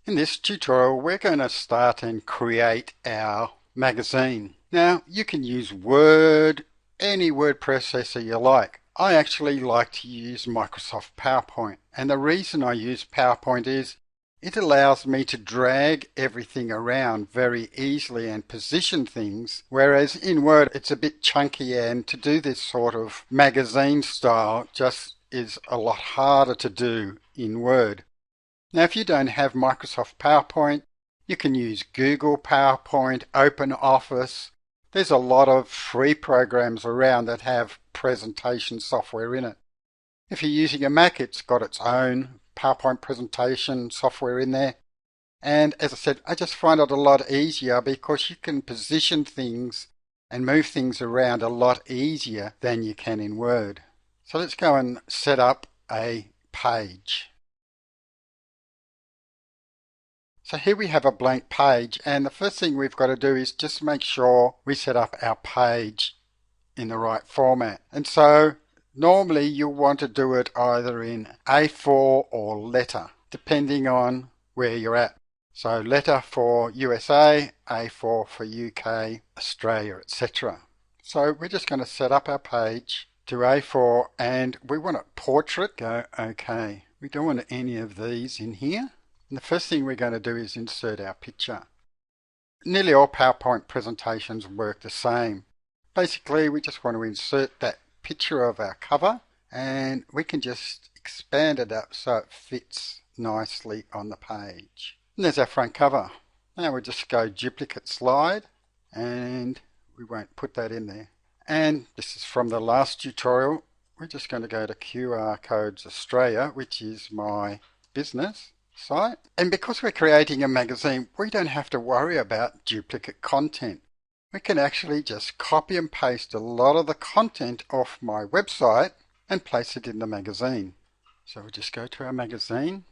In this tutorial, we're going to start and create our magazine. Now, you can use Word, any word processor you like. I actually like to use Microsoft PowerPoint, and the reason I use PowerPoint is it allows me to drag everything around very easily and position things, whereas in Word it's a bit chunky, and to do this sort of magazine style just is a lot harder to do in Word. Now, if you don't have Microsoft PowerPoint, you can use Google PowerPoint, OpenOffice. There's a lot of free programs around that have presentation software in it. If you're using a Mac, it's got its own PowerPoint presentation software in there. And as I said, I just find it a lot easier because you can position things and move things around a lot easier than you can in Word. So let's go and set up a page. So here we have a blank page, and the first thing we've got to do is just make sure we set up our page in the right format. And so normally you'll want to do it either in A4 or letter, depending on where you're at. So letter for USA, A4 for UK, Australia, etc. So we're just going to set up our page to A4, and we want a portrait. Go OK. We don't want any of these in here. And the first thing we're going to do is insert our picture. Nearly all PowerPoint presentations work the same. Basically, we just want to insert that picture of our cover, and we can just expand it up so it fits nicely on the page. And there's our front cover. Now we'll just go duplicate slide, and we won't put that in there. And this is from the last tutorial. We're just going to go to QR Codes Australia, which is my business site. And because we're creating a magazine, we don't have to worry about duplicate content. We can actually just copy and paste a lot of the content off my website and place it in the magazine. So we just go to our magazine.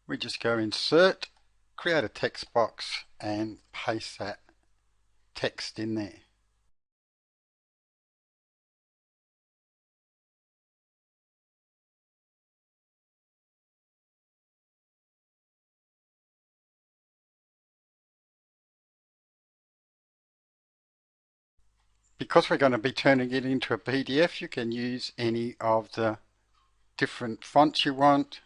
We just go insert, create a text box, and paste that text in there. Because we're going to be turning it into a PDF, you can use any of the different fonts you want.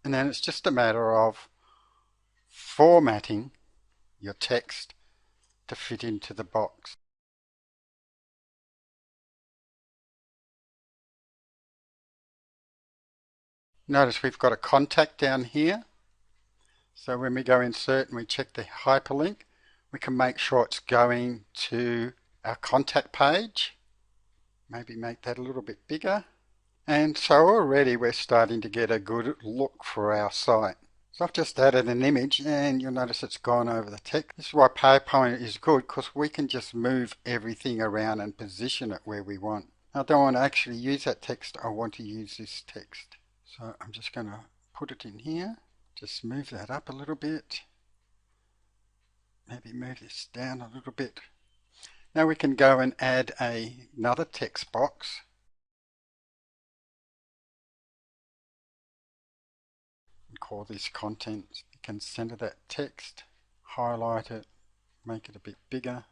And then it's just a matter of formatting your text to fit into the box. Notice we've got a contact down here. So when we go insert and we check the hyperlink, we can make sure it's going to our contact page. Maybe make that a little bit bigger. And so already we're starting to get a good look for our site. So I've just added an image, and you'll notice it's gone over the text. This is why PowerPoint is good, because we can just move everything around and position it where we want. I don't want to actually use that text, I want to use this text. So I'm just going to put it in here. Just move that up a little bit. Maybe move this down a little bit. Now we can go and add another text box. And call this content. You can center that text, highlight it, make it a bit bigger.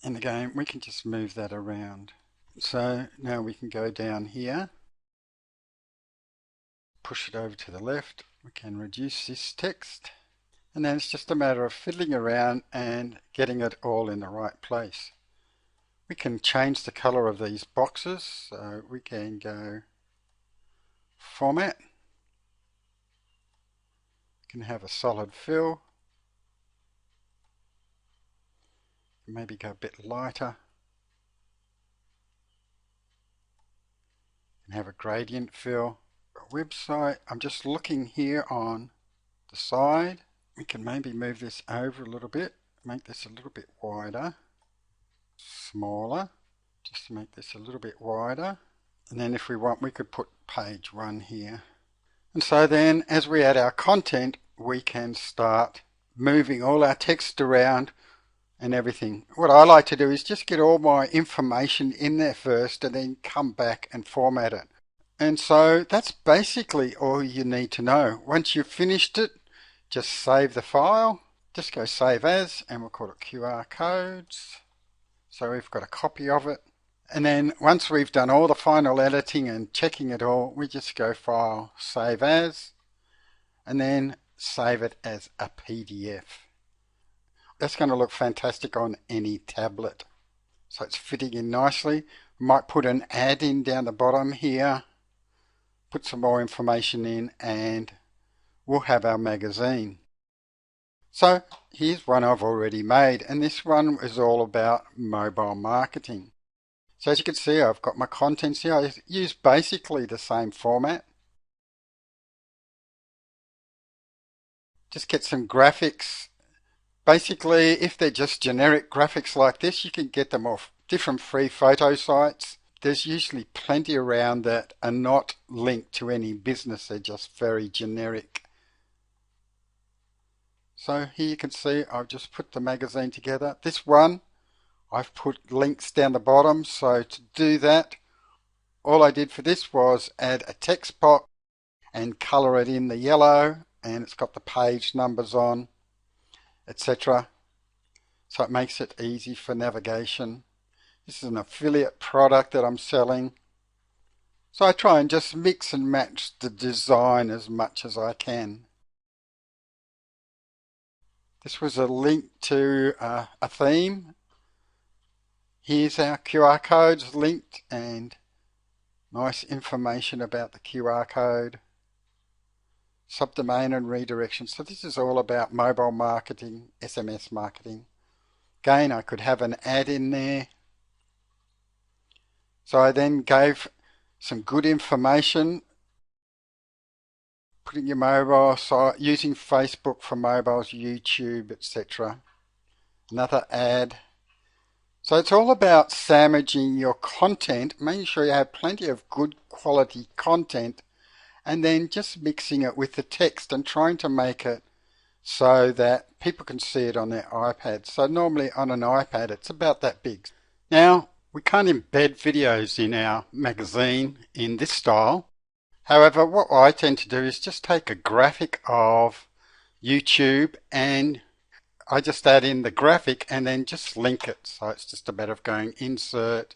And again, we can just move that around. So now we can go down here, push it over to the left. We can reduce this text. And then it's just a matter of fiddling around and getting it all in the right place. We can change the color of these boxes, so we can go format. We can have a solid fill. Maybe go a bit lighter. And have a gradient fill. A website, I'm just looking here on the side. We can maybe move this over a little bit, make this a little bit wider. Smaller, just to make this a little bit wider. And then if we want, we could put page 1 here. And so then as we add our content, we can start moving all our text around and everything. What I like to do is just get all my information in there first and then come back and format it. And so that's basically all you need to know. Once you've finished it, just save the file. Just go save as, and we'll call it QR codes. So we've got a copy of it. And then once we've done all the final editing and checking it all, we just go File, Save As, and then save it as a PDF. That's going to look fantastic on any tablet. So it's fitting in nicely. We might put an ad in down the bottom here, put some more information in, and we'll have our magazine. So here's one I've already made, and this one is all about mobile marketing. So as you can see, I've got my contents here. I use basically the same format. Just get some graphics. Basically, if they're just generic graphics like this, you can get them off different free photo sites. There's usually plenty around that are not linked to any business. They're just very generic. So here you can see I've just put the magazine together. This one, I've put links down the bottom. So to do that, all I did for this was add a text box and color it in the yellow, and it's got the page numbers on, etc. So it makes it easy for navigation. This is an affiliate product that I'm selling. So I try and just mix and match the design as much as I can. This was a link to a theme. Here's our QR codes linked and nice information about the QR code, subdomain and redirection. So this is all about mobile marketing, SMS marketing. Again, I could have an ad in there. So I then gave some good information, putting your mobile site, using Facebook for mobiles, YouTube, etc. Another ad. So it's all about sandwiching your content, making sure you have plenty of good quality content, and then just mixing it with the text and trying to make it so that people can see it on their iPad. So normally on an iPad it's about that big. Now, we can't embed videos in our magazine in this style. However, what I tend to do is just take a graphic of YouTube and I just add in the graphic and then just link it. So it's just a matter of going insert,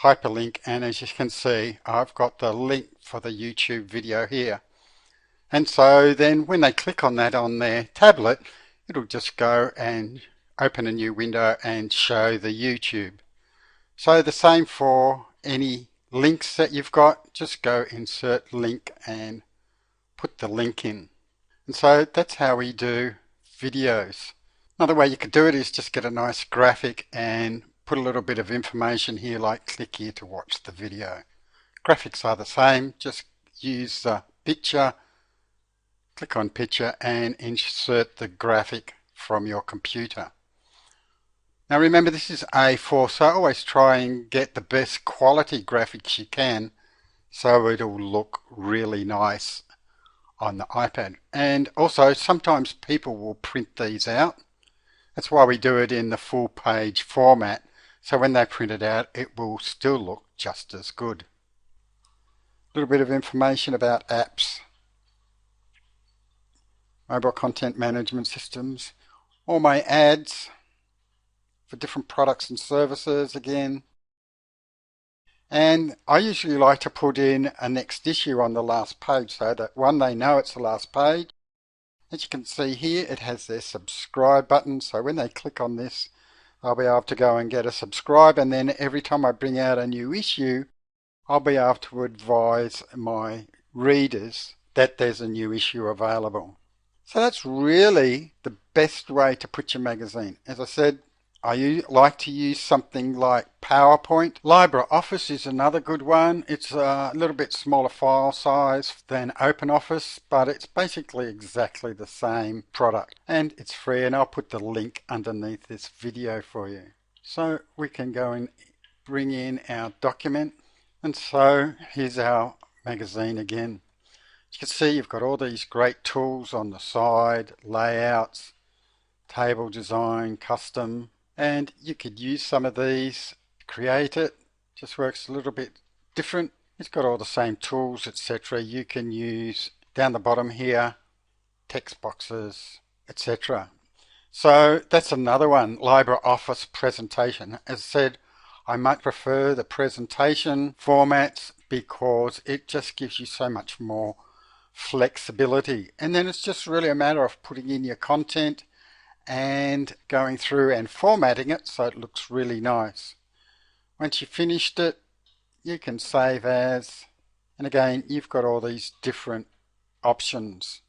hyperlink, and as you can see, I've got the link for the YouTube video here. And so then when they click on that on their tablet, it'll just go and open a new window and show the YouTube. So the same for any links that you've got, just go insert link and put the link in. And so that's how we do videos. Another way you could do it is just get a nice graphic and put a little bit of information here like click here to watch the video. Graphics are the same, just use the picture, click on picture and insert the graphic from your computer. Now remember, this is A4, so always try and get the best quality graphics you can so it'll look really nice on the iPad. And also sometimes people will print these out. That's why we do it in the full page format, so when they print it out it will still look just as good. A little bit of information about apps, mobile content management systems, all my ads for different products and services again. And I usually like to put in a next issue on the last page so that one, they know it's the last page. As you can see here, it has their subscribe button, so when they click on this I'll be able to go and get a subscribe, and then every time I bring out a new issue I'll be able to advise my readers that there's a new issue available. So that's really the best way to put your magazine. As I said, I like to use something like PowerPoint. LibreOffice is another good one. It's a little bit smaller file size than OpenOffice, but it's basically exactly the same product. And it's free, and I'll put the link underneath this video for you. So we can go and bring in our document. And so here's our magazine again. As you can see, you've got all these great tools on the side, layouts, table design, custom, and you could use some of these, create it. Just works a little bit different It's got all the same tools, etc. You can use down the bottom here, text boxes, etc. So that's another one, LibreOffice presentation. As I said, I might prefer the presentation formats because it just gives you so much more flexibility. And then it's just really a matter of putting in your content and going through and formatting it so it looks really nice. Once you've finished it, you can save as, and again, you've got all these different options.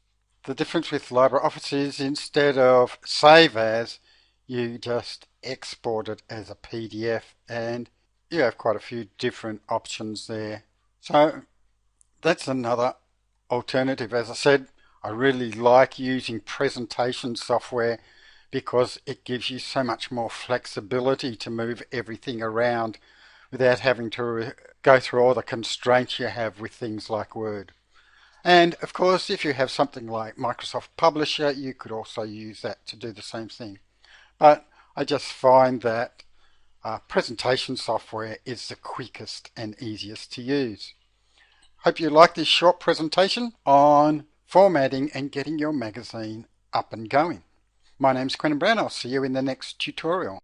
The difference with LibreOffice is instead of save as, you just export it as a PDF, and you have quite a few different options there. So that's another alternative. As I said, I really like using presentation software because it gives you so much more flexibility to move everything around without having to go through all the constraints you have with things like Word. And of course, if you have something like Microsoft Publisher, you could also use that to do the same thing. But I just find that presentation software is the quickest and easiest to use. Hope you like this short presentation on formatting and getting your magazine up and going. My name's Quentin Brown. I'll see you in the next tutorial.